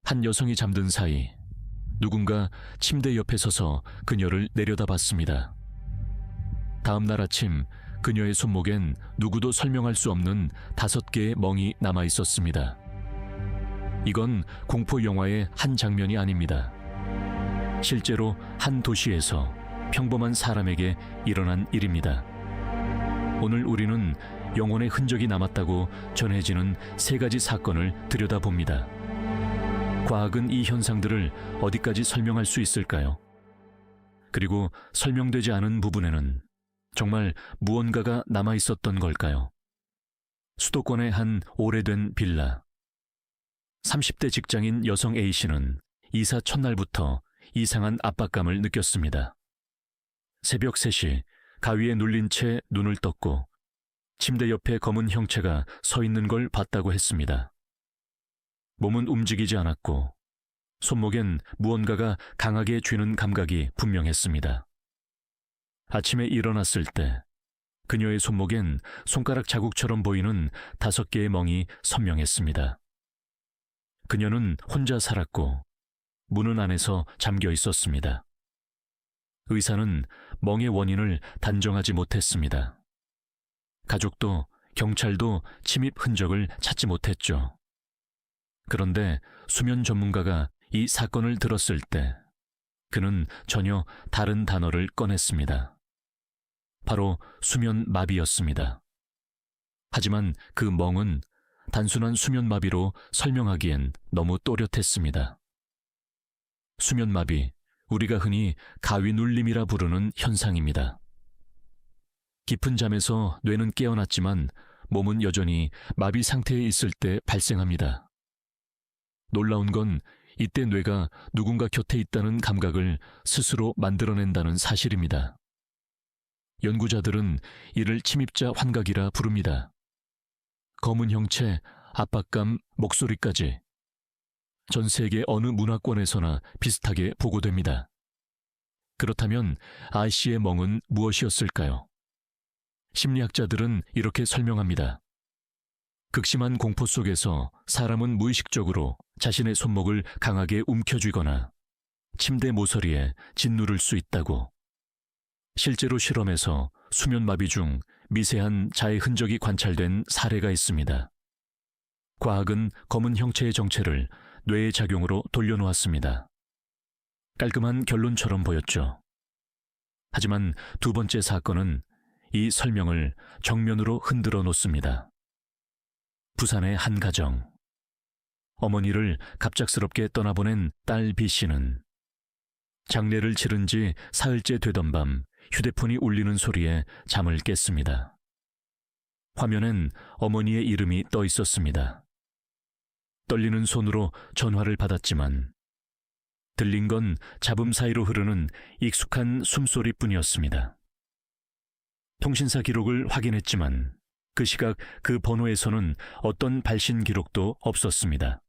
한 여성이 잠든 사이 누군가 침대 옆에 서서 그녀를 내려다봤습니다. 다음 날 아침 그녀의 손목엔 누구도 설명할 수 없는 5개의 멍이 남아 있었습니다. 이건 공포 영화의 한 장면이 아닙니다. 실제로 한 도시에서 평범한 사람에게 일어난 일입니다. 오늘 우리는 영혼의 흔적이 남았다고 전해지는 3가지 사건을 들여다봅니다. 과학은 이 현상들을 어디까지 설명할 수 있을까요? 그리고 설명되지 않은 부분에는 정말 무언가가 남아 있었던 걸까요? 수도권의 한 오래된 빌라. 30대 직장인 여성 A씨는 이사 첫날부터 이상한 압박감을 느꼈습니다. 새벽 3시 가위에 눌린 채 눈을 떴고 침대 옆에 검은 형체가 서 있는 걸 봤다고 했습니다. 몸은 움직이지 않았고 손목엔 무언가가 강하게 쥐는 감각이 분명했습니다. 아침에 일어났을 때 그녀의 손목엔 손가락 자국처럼 보이는 5개의 멍이 선명했습니다. 그녀는 혼자 살았고 문은 안에서 잠겨 있었습니다. 의사는 멍의 원인을 단정하지 못했습니다. 가족도 경찰도 침입 흔적을 찾지 못했죠. 그런데 수면 전문가가 이 사건을 들었을 때 그는 전혀 다른 단어를 꺼냈습니다. 바로 수면마비였습니다. 하지만 그 멍은 단순한 수면마비로 설명하기엔 너무 또렷했습니다. 수면마비, 우리가 흔히 가위 눌림이라 부르는 현상입니다. 깊은 잠에서 뇌는 깨어났지만 몸은 여전히 마비 상태에 있을 때 발생합니다. 놀라운 건 이때 뇌가 누군가 곁에 있다는 감각을 스스로 만들어낸다는 사실입니다. 연구자들은 이를 침입자 환각이라 부릅니다. 검은 형체, 압박감, 목소리까지 전 세계 어느 문화권에서나 비슷하게 보고됩니다. 그렇다면 I씨의 멍은 무엇이었을까요? 심리학자들은 이렇게 설명합니다. 극심한 공포 속에서 사람은 무의식적으로 자신의 손목을 강하게 움켜쥐거나 침대 모서리에 짓누를 수 있다고. 실제로 실험에서 수면마비 중 미세한 자의 흔적이 관찰된 사례가 있습니다. 과학은 검은 형체의 정체를 뇌의 작용으로 돌려놓았습니다. 깔끔한 결론처럼 보였죠. 하지만 2번째 사건은 이 설명을 정면으로 흔들어 놓습니다. 부산의 한 가정. 어머니를 갑작스럽게 떠나보낸 딸 B씨는 장례를 치른 지 사흘째 되던 밤 휴대폰이 울리는 소리에 잠을 깼습니다. 화면엔 어머니의 이름이 떠 있었습니다. 떨리는 손으로 전화를 받았지만 들린 건 잡음 사이로 흐르는 익숙한 숨소리뿐이었습니다. 통신사 기록을 확인했지만 그 시각 그 번호에서는 어떤 발신 기록도 없었습니다.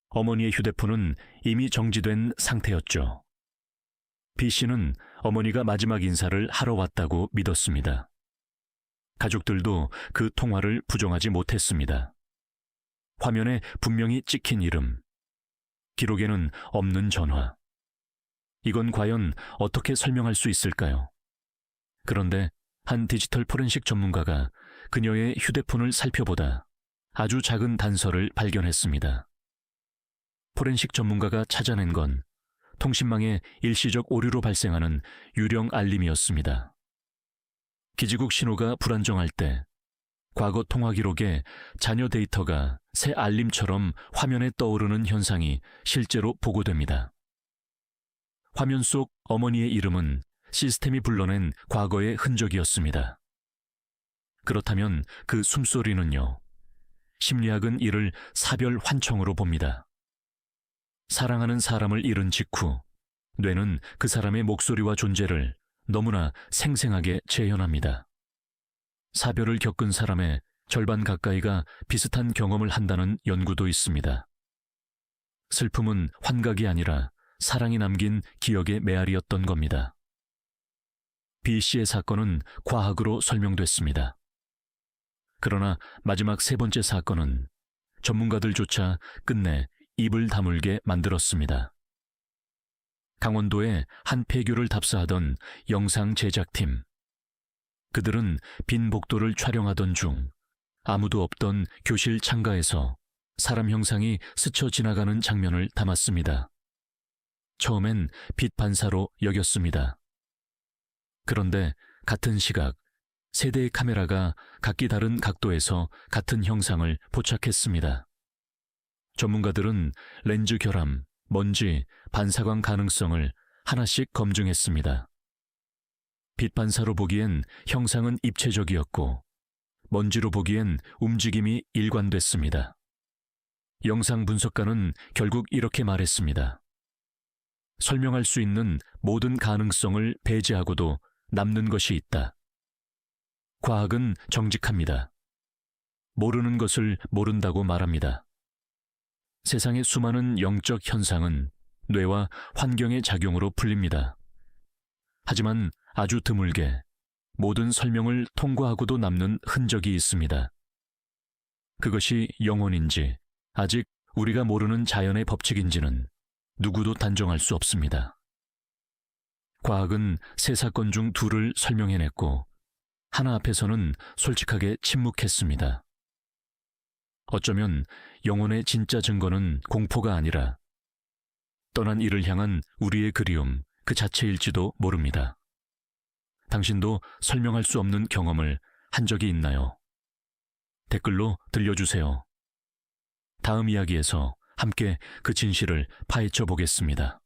어머니의 휴대폰은 이미 정지된 상태였죠. B씨는 어머니가 마지막 인사를 하러 왔다고 믿었습니다. 가족들도 그 통화를 부정하지 못했습니다. 화면에 분명히 찍힌 이름, 기록에는 없는 전화. 이건 과연 어떻게 설명할 수 있을까요? 그런데 한 디지털 포렌식 전문가가 그녀의 휴대폰을 살펴보다 아주 작은 단서를 발견했습니다. 포렌식 전문가가 찾아낸 건 통신망의 일시적 오류로 발생하는 유령 알림이었습니다. 기지국 신호가 불안정할 때 과거 통화 기록에 자녀 데이터가 새 알림처럼 화면에 떠오르는 현상이 실제로 보고됩니다. 화면 속 어머니의 이름은 시스템이 불러낸 과거의 흔적이었습니다. 그렇다면 그 숨소리는요? 심리학은 이를 사별 환청으로 봅니다. 사랑하는 사람을 잃은 직후 뇌는 그 사람의 목소리와 존재를 너무나 생생하게 재현합니다. 사별을 겪은 사람의 절반 가까이가 비슷한 경험을 한다는 연구도 있습니다. 슬픔은 환각이 아니라 사랑이 남긴 기억의 메아리였던 겁니다. B씨의 사건은 과학으로 설명됐습니다. 그러나 마지막 3번째 사건은 전문가들조차 끝내 입을 다물게 만들었습니다. 강원도의 한 폐교를 답사하던 영상 제작팀. 그들은 빈 복도를 촬영하던 중 아무도 없던 교실 창가에서 사람 형상이 스쳐 지나가는 장면을 담았습니다. 처음엔 빛 반사로 여겼습니다. 그런데 같은 시각, 세 대의 카메라가 각기 다른 각도에서 같은 형상을 포착했습니다. 전문가들은 렌즈 결함, 먼지, 반사광 가능성을 하나씩 검증했습니다. 빛 반사로 보기엔 형상은 입체적이었고, 먼지로 보기엔 움직임이 일관됐습니다. 영상 분석가는 결국 이렇게 말했습니다. 설명할 수 있는 모든 가능성을 배제하고도 남는 것이 있다. 과학은 정직합니다. 모르는 것을 모른다고 말합니다. 세상의 수많은 영적 현상은 뇌와 환경의 작용으로 풀립니다. 하지만 아주 드물게 모든 설명을 통과하고도 남는 흔적이 있습니다. 그것이 영혼인지 아직 우리가 모르는 자연의 법칙인지는 누구도 단정할 수 없습니다. 과학은 세 사건 중 둘을 설명해냈고 하나 앞에서는 솔직하게 침묵했습니다. 어쩌면 영혼의 진짜 증거는 공포가 아니라 떠난 이를 향한 우리의 그리움 그 자체일지도 모릅니다. 당신도 설명할 수 없는 경험을 한 적이 있나요? 댓글로 들려주세요. 다음 이야기에서 함께 그 진실을 파헤쳐 보겠습니다.